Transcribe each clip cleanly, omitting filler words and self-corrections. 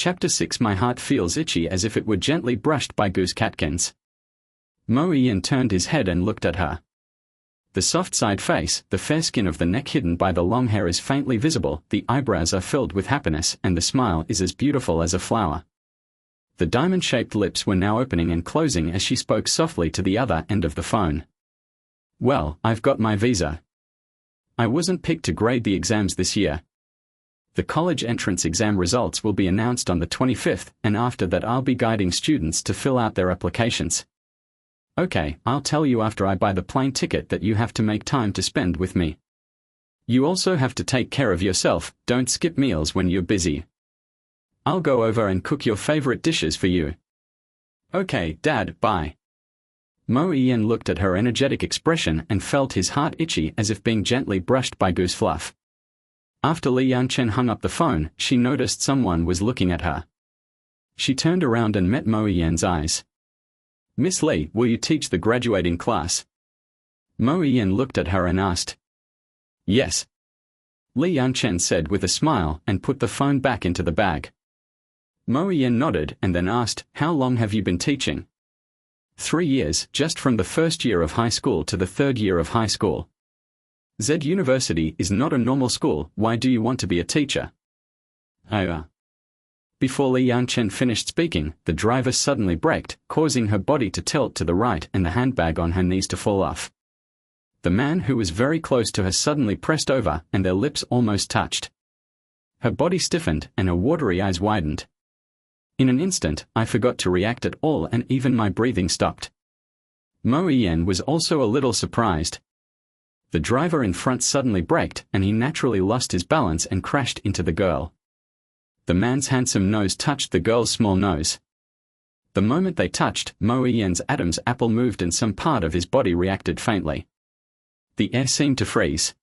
Chapter 6 My heart feels itchy as if it were gently brushed by goose catkins. Mo Ian turned his head and looked at her. The soft side face, the fair skin of the neck hidden by the long hair is faintly visible, the eyebrows are filled with happiness, and the smile is as beautiful as a flower. The diamond-shaped lips were now opening and closing as she spoke softly to the other end of the phone. Well, I've got my visa. I wasn't picked to grade the exams this year. The college entrance exam results will be announced on the 25th, and after that I'll be guiding students to fill out their applications. Okay, I'll tell you after I buy the plane ticket that you have to make time to spend with me. You also have to take care of yourself, don't skip meals when you're busy. I'll go over and cook your favorite dishes for you. Okay, Dad, bye. Mo Ian looked at her energetic expression and felt his heart itchy as if being gently brushed by goose fluff. After李漾晨hung up the phone, she noticed someone was looking at her. She turned around and met Mo Ian's eyes. Miss Lee, will you teach the graduating class? Mo Ian looked at her and asked. Yes.李漾晨said with a smile and put the phone back into the bag. Mo Ian nodded and then asked, How long have you been teaching? 3 years, just from the first year of high school to the third year of high school. Z University is not a normal school, why do you want to be a teacher? Before李漾晨finished speaking, the driver suddenly braked, causing her body to tilt to the right and the handbag on her knees to fall off. The man who was very close to her suddenly pressed over and their lips almost touched. Her body stiffened and her watery eyes widened. In an instant, I forgot to react at all and even my breathing stopped. Mo Ian was also a little surprised. The driver in front suddenly braked and he naturally lost his balance and crashed into the girl. The man's handsome nose touched the girl's small nose. The moment they touched, Mo Ian's Adam's apple moved and some part of his body reacted faintly. The air seemed to freeze.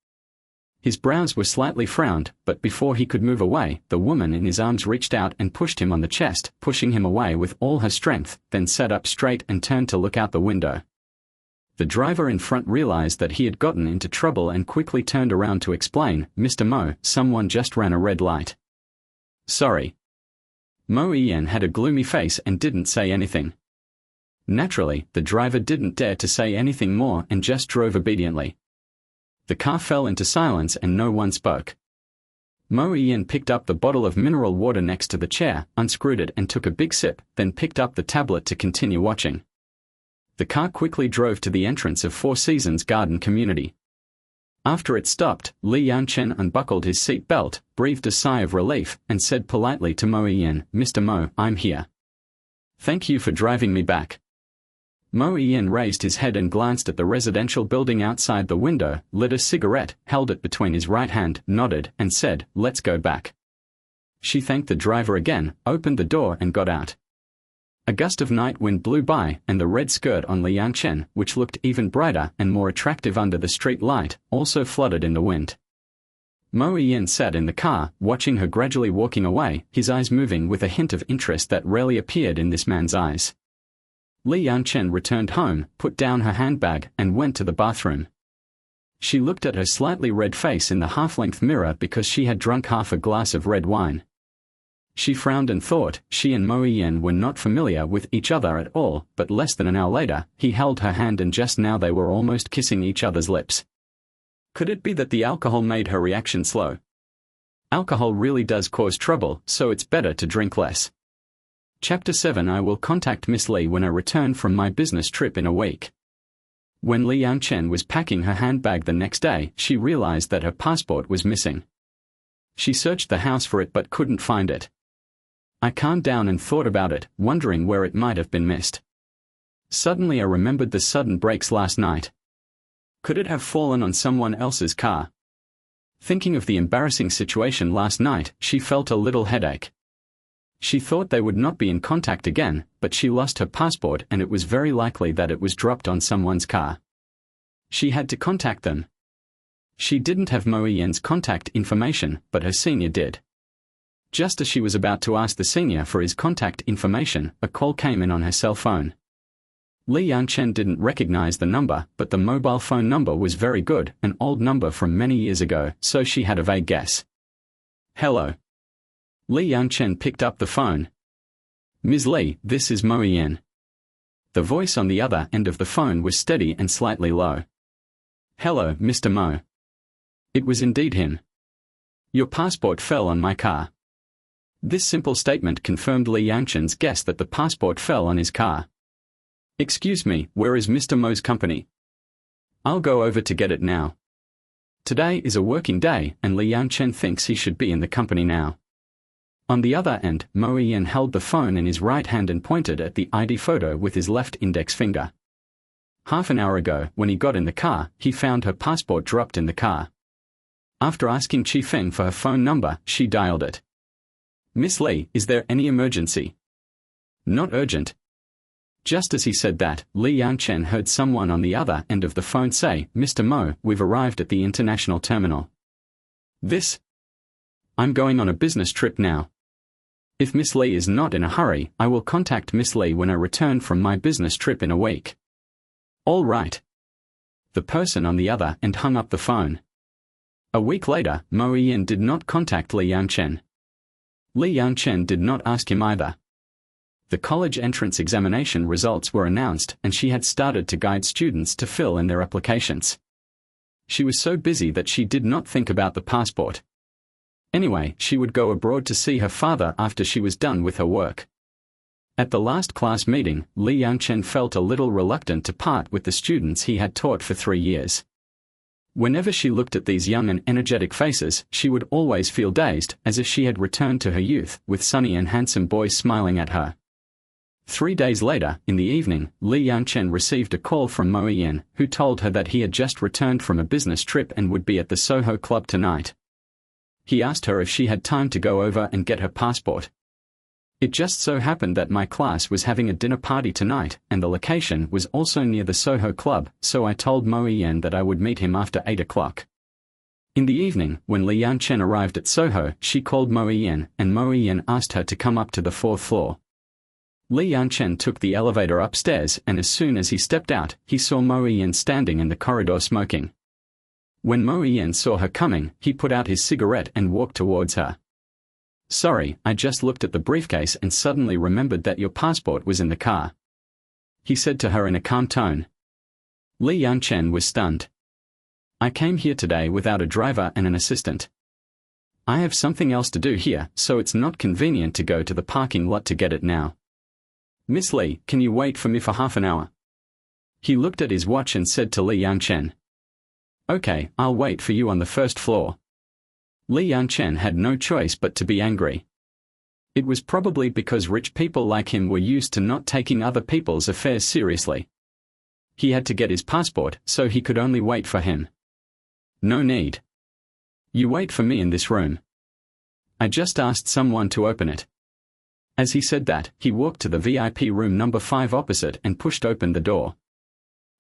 His brows were slightly frowned, but before he could move away, the woman in his arms reached out and pushed him on the chest, pushing him away with all her strength, then sat up straight and turned to look out the window. The driver in front realized that he had gotten into trouble and quickly turned around to explain, Mr. Mo, someone just ran a red light. Sorry. Mo Ian had a gloomy face and didn't say anything. Naturally, the driver didn't dare to say anything more and just drove obediently. The car fell into silence and no one spoke. Mo Ian picked up the bottle of mineral water next to the chair, unscrewed it and took a big sip, then picked up the tablet to continue watching. The car quickly drove to the entrance of Four Seasons Garden Community. After it stopped,李漾晨unbuckled his seat belt, breathed a sigh of relief, and said politely to Mo Ian, Mr. Mo, I'm here. Thank you for driving me back. Mo Ian raised his head and glanced at the residential building outside the window, lit a cigarette, held it between his right hand, nodded, and said, Let's go back. She thanked the driver again, opened the door and got out. A gust of night wind blew by, and the red skirt on李漾晨, which looked even brighter and more attractive under the street light, also flooded in the wind. Mo Ian sat in the car, watching her gradually walking away, his eyes moving with a hint of interest that rarely appeared in this man's eyes.李漾晨returned home, put down her handbag, and went to the bathroom. She looked at her slightly red face in the half-length mirror because she had drunk half a glass of red wine. She frowned and thought, she and Mo Ian were not familiar with each other at all, but less than an hour later, he held her hand and just now they were almost kissing each other's lips. Could it be that the alcohol made her reaction slow? Alcohol really does cause trouble, so it's better to drink less. Chapter 7 I will contact Miss Lee when I return from my business trip in a week. When李漾晨was packing her handbag the next day, she realized that her passport was missing. She searched the house for it but couldn't find it. I calmed down and thought about it, wondering where it might have been missed. Suddenly I remembered the sudden brakes last night. Could it have fallen on someone else's car? Thinking of the embarrassing situation last night, she felt a little headache. She thought they would not be in contact again, but she lost her passport and it was very likely that it was dropped on someone's car. She had to contact them. She didn't have Mo Ian's contact information, but her senior did. Just as she was about to ask the senior for his contact information, a call came in on her cell phone.李漾晨didn't recognize the number, but the mobile phone number was very good, an old number from many years ago, so she had a vague guess. Hello. Liyang picked up the phone. "Ms. Li, this is Mo Yen." The voice on the other end of the phone was steady and slightly low. "Hello, Mr. Mo." It was indeed him. "Your passport fell on my car." This simple statement confirmed Liyang guess that the passport fell on his car. "Excuse me, where is Mr. Mo's company?" "I'll go over to get it now." Today is a working day, and Liyang thinks he should be in the company now. On the other end, Mo Yen held the phone in his right hand and pointed at the ID photo with his left index finger. Half an hour ago, when he got in the car, he found her passport dropped in the car. After asking Chi Feng for her phone number, she dialed it. "Miss Li, is there any emergency?" "Not urgent." Just as he said that, Liyang heard someone on the other end of the phone say, "Mr. Mo, we've arrived at the international terminal." "I'm going on a business trip now. If Miss Li is not in a hurry, I will contact Miss Li when I return from my business trip in a week." "All right." The person on the other end hung up the phone. A week later, Mo Yen did not contact Liyang. Liyang did not ask him either. The college entrance examination results were announced, and she had started to guide students to fill in their applications. She was so busy that she did not think about the passport. Anyway, she would go abroad to see her father after she was done with her work. At the last class meeting, Liyang felt a little reluctant to part with the students he had taught for 3 years. Whenever she looked at these young and energetic faces, she would always feel dazed, as if she had returned to her youth, with sunny and handsome boys smiling at her. 3 days later, in the evening, Liyang received a call from Mo Yen, who told her that he had just returned from a business trip and would be at the SOHO Club tonight. He asked her if she had time to go over and get her passport. "It just so happened that my class was having a dinner party tonight, and the location was also near the SOHO Club, so I told Mo Yen that I would meet him after 8 o'clock. In the evening, when Liyang arrived at SOHO, she called Mo Yen, and Mo Yen asked her to come up to the 4th floor. Liyang took the elevator upstairs, and as soon as he stepped out, he saw Mo Yen standing in the corridor smoking. When Mo Yen saw her coming, he put out his cigarette and walked towards her. "Sorry, I just looked at the briefcase and suddenly remembered that your passport was in the car," he said to her in a calm tone. Liyang was stunned. "I came here today without a driver and an assistant. I have something else to do here, so it's not convenient to go to the parking lot to get it now. Miss Li, can you wait for me for half an hour?" He looked at his watch and said to Liyang, "Okay, I'll wait for you on the 1st floor." Liyang had no choice but to be angry. It was probably because rich people like him were used to not taking other people's affairs seriously. He had to get his passport, so he could only wait for him. "No need. You wait for me in this room. I just asked someone to open it." As he said that, he walked to the VIP room number 5 opposite and pushed open the door.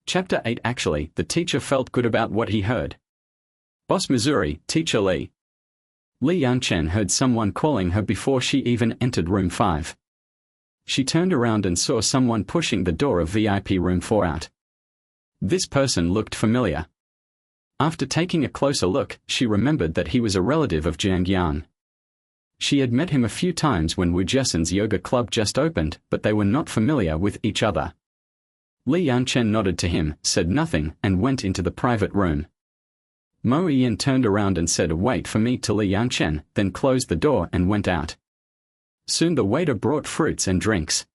Chapter 8. Actually, the teacher felt good about what he heard. "Boss Missouri, Teacher Li." Liyang heard someone calling her before she even entered room 5. She turned around and saw someone pushing the door of VIP room 4 out. This person looked familiar. After taking a closer look, she remembered that he was a relative of Jiang Yang. She had met him a few times when Wu Jesen's yoga club just opened, but they were not familiar with each other. Liyang nodded to him, said nothing, and went into the private room. Mo Yen turned around and said, "Wait for me," to Liyang, then closed the door and went out. Soon the waiter brought fruits and drinks.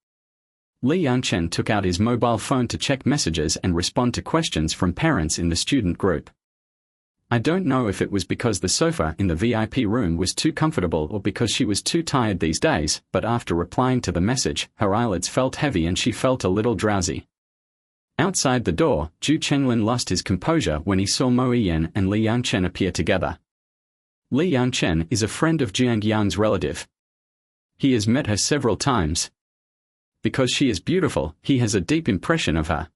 Liyang took out his mobile phone to check messages and respond to questions from parents in the student group. I don't know if it was because the sofa in the VIP room was too comfortable or because she was too tired these days, but after replying to the message, her eyelids felt heavy and she felt a little drowsy. Outside the door, Zhu Chenglin lost his composure when he saw Mo Yen and Liyang appear together. Liyang is a friend of Jiang Yang's relative. He has met her several times. Because she is beautiful, he has a deep impression of her.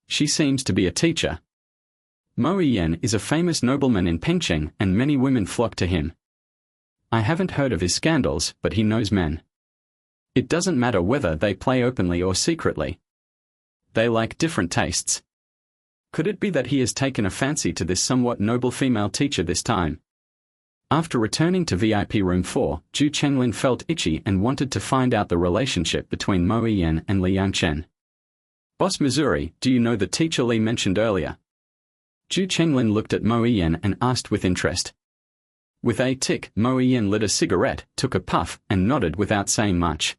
She seems to be a teacher. Mo Yen is a famous nobleman in Pengcheng, and many women flock to him. I haven't heard of his scandals, but he knows men. It doesn't matter whether they play openly or secretly. They like different tastes. Could it be that he has taken a fancy to this somewhat noble female teacher this time? After returning to VIP room 4, Ju Chenglin felt itchy and wanted to find out the relationship between Mo Yiyan and Liang Chen. Boss Missouri, do you know the teacher Li mentioned earlier? Ju Chenglin looked at Mo Yiyan and asked with interest. With a tick, Mo Yiyan lit a cigarette, took a puff, and nodded without saying much.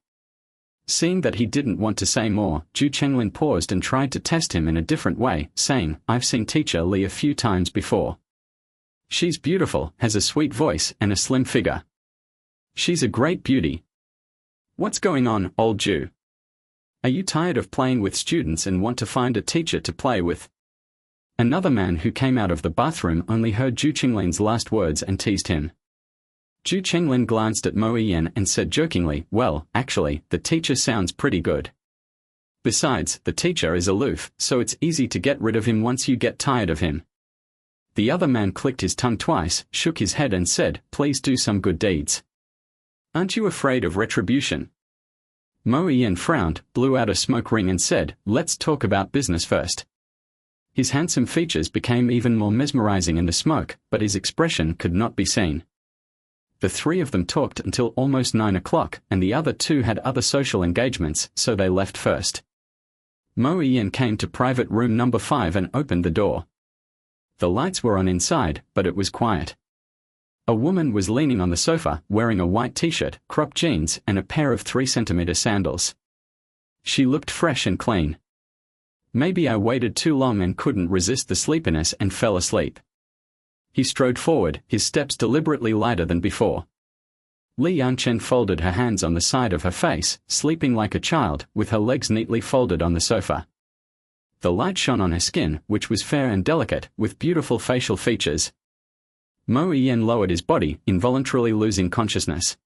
Seeing that he didn't want to say more, Ju Chenglin paused and tried to test him in a different way, saying, I've seen teacher Li a few times before. She's beautiful, has a sweet voice, and a slim figure. She's a great beauty. What's going on, old Ju? Are you tired of playing with students and want to find a teacher to play with? Another man who came out of the bathroom only heard Ju Chenglin's last words and teased him. Ju Chenglin glanced at Mo Yiyan and said jokingly, well, actually, the teacher sounds pretty good. Besides, the teacher is aloof, so it's easy to get rid of him once you get tired of him. The other man clicked his tongue twice, shook his head and said, please do some good deeds. Aren't you afraid of retribution? Mo Yiyan frowned, blew out a smoke ring and said, let's talk about business first. His handsome features became even more mesmerizing in the smoke, but his expression could not be seen. The three of them talked until almost 9 o'clock, and the other two had other social engagements, so they left first. Mo Yiyan came to private room number 5 and opened the door. The lights were on inside, but it was quiet. A woman was leaning on the sofa, wearing a white t-shirt, cropped jeans, and a pair of 3-centimeter sandals. She looked fresh and clean. Maybe I waited too long and couldn't resist the sleepiness and fell asleep. He strode forward, his steps deliberately lighter than before. Liang Chen folded her hands on the side of her face, sleeping like a child, with her legs neatly folded on the sofa. The light shone on her skin, which was fair and delicate, with beautiful facial features. Mo Yiyan lowered his body, involuntarily losing consciousness.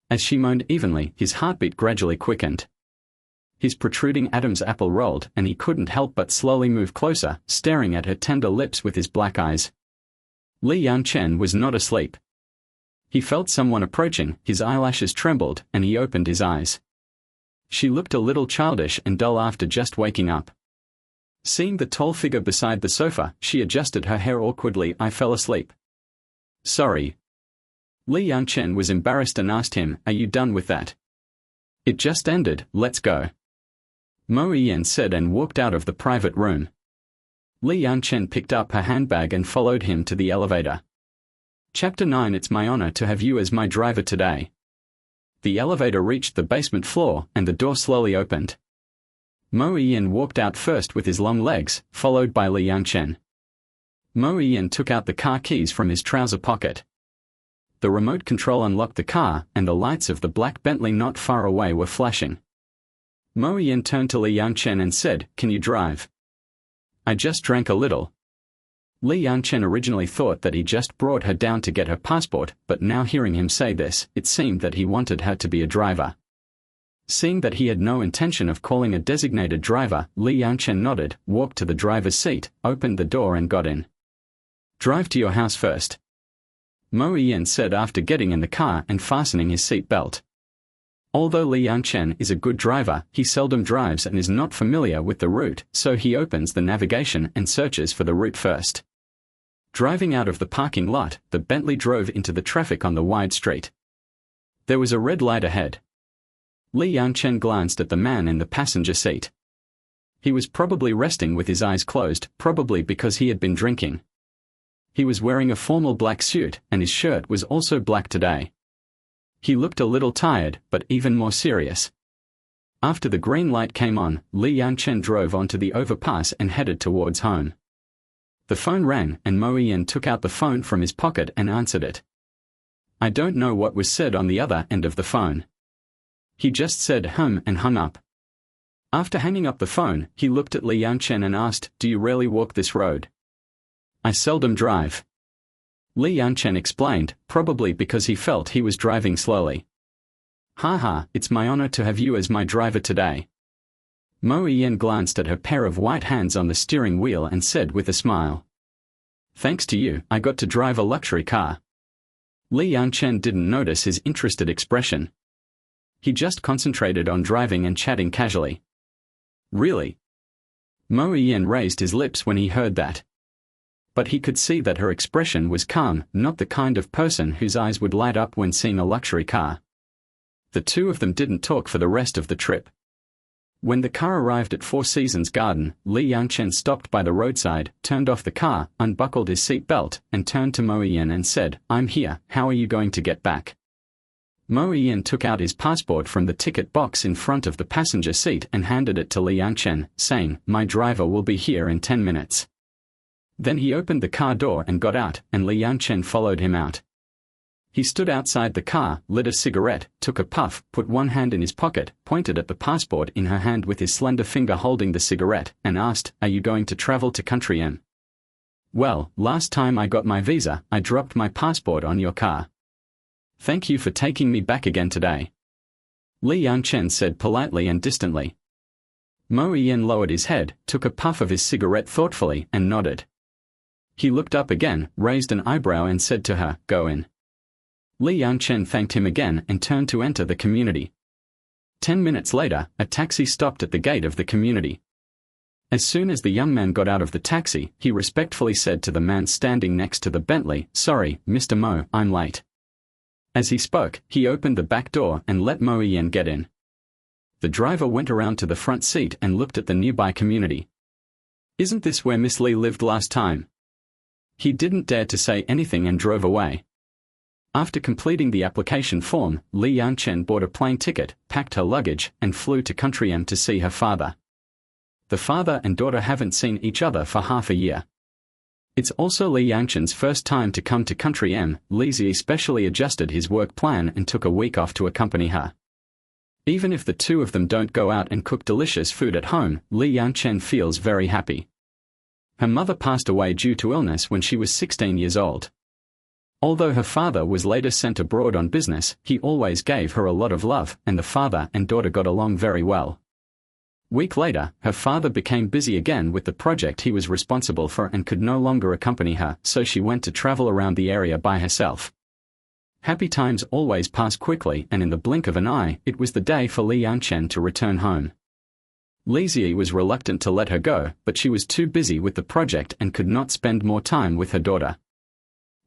As she moaned evenly, his heartbeat gradually quickened. His protruding Adam's apple rolled, and he couldn't help but slowly move closer, staring at her tender lips with his black eyes. Liang Chen was not asleep. He felt someone approaching, his eyelashes trembled, and he opened his eyes. She looked a little childish and dull after just waking up. Seeing the tall figure beside the sofa, she adjusted her hair awkwardly. I fell asleep. Sorry. Liang Chen was embarrassed and asked him, are you done with that? It just ended, let's go. Mo Yiyan said and walked out of the private room. Liang Chen picked up her handbag and followed him to the elevator. Chapter 9. It's my honor to have you as my driver today. The elevator reached the basement floor, and the door slowly opened. Mo Yiyan walked out first with his long legs, followed by Liang Chen. Mo Yiyan took out the car keys from his trouser pocket. The remote control unlocked the car, and the lights of the black Bentley not far away were flashing. Mo Yiyan turned to Liang Chen and said, can you drive? I just drank a little. Liang Chen originally thought that he just brought her down to get her passport, but now hearing him say this, it seemed that he wanted her to be a driver. Seeing that he had no intention of calling a designated driver, Liang Chen nodded, walked to the driver's seat, opened the door and got in. Drive to your house first. Mo Yiyan said after getting in the car and fastening his seat belt. Although Liang Chen is a good driver, he seldom drives and is not familiar with the route, so he opens the navigation and searches for the route first. Driving out of the parking lot, the Bentley drove into the traffic on the wide street. There was a red light ahead. Liang Chen glanced at the man in the passenger seat. He was probably resting with his eyes closed, probably because he had been drinking. He was wearing a formal black suit, and his shirt was also black today. He looked a little tired, but even more serious. After the green light came on, Liang Chen drove onto the overpass and headed towards home. The phone rang, and Mo Yiyan took out the phone from his pocket and answered it. I don't know what was said on the other end of the phone. He just said and hung up. After hanging up the phone, he looked at Liang Chen and asked, do you rarely walk this road? I seldom drive. Liang Chen explained, probably because he felt he was driving slowly. Haha, it's my honor to have you as my driver today. Mo Yiyan glanced at her pair of white hands on the steering wheel and said with a smile. Thanks to you, I got to drive a luxury car. Liang Chen didn't notice his interested expression. He just concentrated on driving and chatting casually. Really? Mo Yiyan raised his lips when he heard that. But he could see that her expression was calm, not the kind of person whose eyes would light up when seeing a luxury car. The two of them didn't talk for the rest of the trip. When the car arrived at Four Seasons Garden,李漾晨stopped by the roadside, turned off the car, unbuckled his seat belt, and turned to Mo Ian and said, "I'm here, how are you going to get back?" Mo Ian took out his passport from the ticket box in front of the passenger seat and handed it to李漾晨, saying, "My driver will be here in 10 minutes. Then he opened the car door and got out, and李漾晨followed him out. He stood outside the car, lit a cigarette, took a puff, put one hand in his pocket, pointed at the passport in her hand with his slender finger holding the cigarette, and asked, "Are you going to travel to country M?" "Well, last time I got my visa, I dropped my passport on your car. Thank you for taking me back again today,"李漾晨said politely and distantly. Mo Ian lowered his head, took a puff of his cigarette thoughtfully, and nodded. He looked up again, raised an eyebrow and said to her, "Go in."李漾晨thanked him again and turned to enter the community. 10 minutes later, a taxi stopped at the gate of the community. As soon as the young man got out of the taxi, he respectfully said to the man standing next to the Bentley, "Sorry, Mr. Mo, I'm late." As he spoke, he opened the back door and let Mo Ian get in. The driver went around to the front seat and looked at the nearby community. "Isn't this where Miss Lee lived last time?" He didn't dare to say anything and drove away. After completing the application form,李漾晨bought a plane ticket, packed her luggage, and flew to Country M to see her father. The father and daughter haven't seen each other for half a year. It's also李漾晨first time to come to Country M. Lizzie specially adjusted his work plan and took a week off to accompany her. Even if the two of them don't go out and cook delicious food at home,李漾晨feels very happy. Her mother passed away due to illness when she was 16 years old. Although her father was later sent abroad on business, he always gave her a lot of love, and the father and daughter got along very well. Week later, her father became busy again with the project he was responsible for and could no longer accompany her, so she went to travel around the area by herself. Happy times always pass quickly, and in the blink of an eye, it was the day for李漾晨to return home. Lizzie was reluctant to let her go, but she was too busy with the project and could not spend more time with her daughter.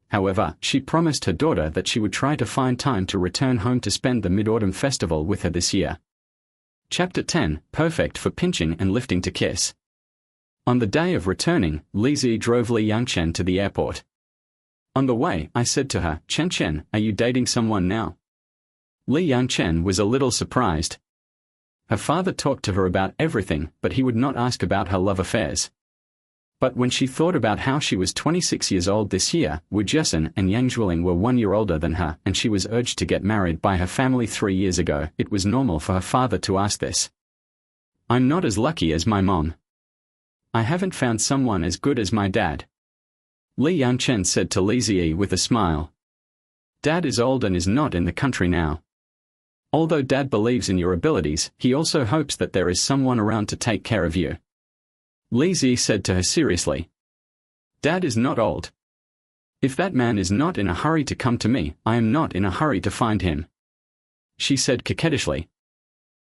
However, she promised her daughter that she would try to find time to return home to spend the Mid-Autumn Festival with her this year. Chapter 10, Perfect for Pinching and Lifting to Kiss. On the day of returning, Lizzie drove李漾晨to the airport. On the way, I said to her, "Chen, are you dating someone now?"李漾晨was a little surprised. Her father talked to her about everything, but he would not ask about her love affairs. But when she thought about how she was 26 years old this year, Wu Jessen and Yang Zhuiling were 1 year older than her, and she was urged to get married by her family 3 years ago, it was normal for her father to ask this. "I'm not as lucky as my mom. I haven't found someone as good as my dad,"李漾晨said to Lizzie with a smile. "Dad is old and is not in the country now. Although Dad believes in your abilities, he also hopes that there is someone around to take care of you." Lizzie said to her seriously. "Dad is not old. If that man is not in a hurry to come to me, I am not in a hurry to find him," she said coquettishly.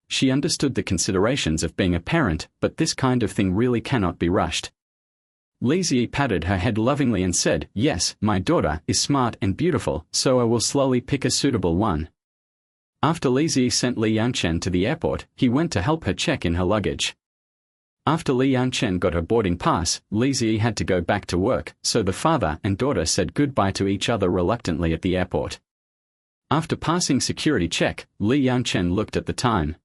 She understood the considerations of being a parent, but this kind of thing really cannot be rushed. Lizzie patted her head lovingly and said, "Yes, my daughter is smart and beautiful, so I will slowly pick a suitable one." After Lizzie sent李漾晨to the airport, he went to help her check in her luggage. After李漾晨got her boarding pass, Lizzie had to go back to work, so the father and daughter said goodbye to each other reluctantly at the airport. After passing security check,李漾晨looked at the time.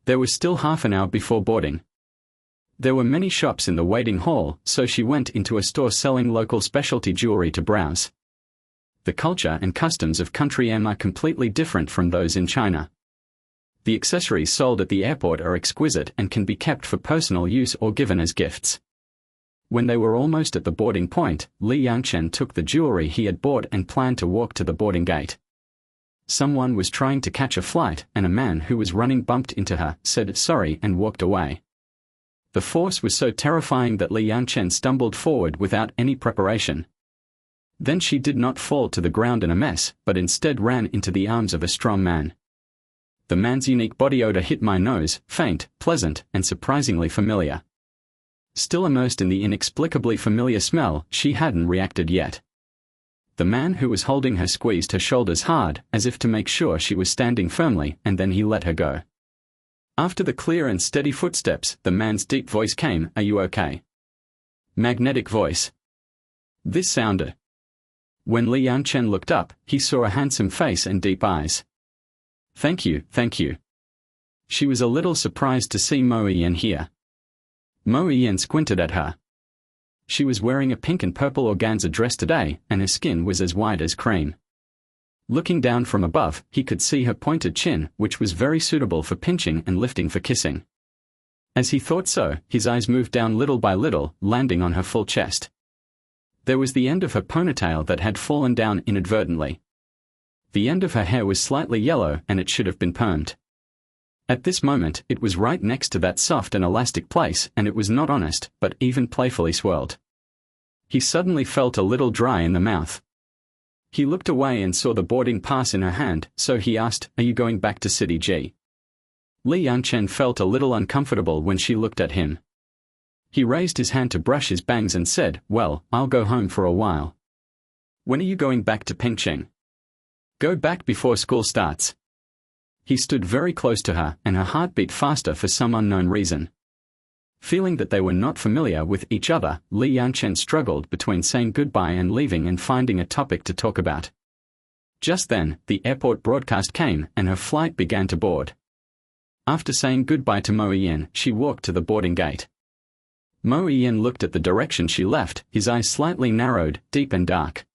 There was still half an hour before boarding. There were many shops in the waiting hall, so she went into a store selling local specialty jewelry to browse. The culture and customs of Country M are completely different from those in China. The accessories sold at the airport are exquisite and can be kept for personal use or given as gifts. When they were almost at the boarding point,李漾晨took the jewelry he had bought and planned to walk to the boarding gate. Someone was trying to catch a flight, and a man who was running bumped into her, said sorry and walked away. The force was so terrifying that李漾晨stumbled forward without any preparation. Then she did not fall to the ground in a mess, but instead ran into the arms of a strong man. The man's unique body odor hit my nose, faint, pleasant, and surprisingly familiar. Still immersed in the inexplicably familiar smell, she hadn't reacted yet. The man who was holding her squeezed her shoulders hard, as if to make sure she was standing firmly, and then he let her go. After the clear and steady footsteps, the man's deep voice came, "Are you okay?" Magnetic voice. This sounded. When L'ian Chen looked up, he saw a handsome face and deep eyes. Thank you, thank you." She was a little surprised to see Mo Yian here. Mo Yian squinted at her. She was wearing a pink and purple organza dress today, and her skin was as white as cream. Looking down from above, he could see her pointed chin, which was very suitable for pinching and lifting for kissing. As he thought so, his eyes moved down little by little, landing on her full chest. There was the end of her ponytail that had fallen down inadvertently. The end of her hair was slightly yellow, and it should have been permed. At this moment, it was right next to that soft and elastic place, and it was not honest, but even playfully swirled. He suddenly felt a little dry in the mouth. He looked away and saw the boarding pass in her hand, so he asked, "Are you going back to City G?" L'ian Chen felt a little uncomfortable when she looked at him. He raised his hand to brush his bangs and said, "Well, I'll go home for a while." "When are you going back to Pengcheng?" "Go back before school starts." He stood very close to her, and her heart beat faster for some unknown reason. Feeling that they were not familiar with each other, L'ian Chen struggled between saying goodbye and leaving and finding a topic to talk about. Just then, the airport broadcast came, and her flight began to board. After saying goodbye to Mo Yian, she walked to the boarding gate. Mo Yian looked at the direction she left, his eyes slightly narrowed, deep and dark.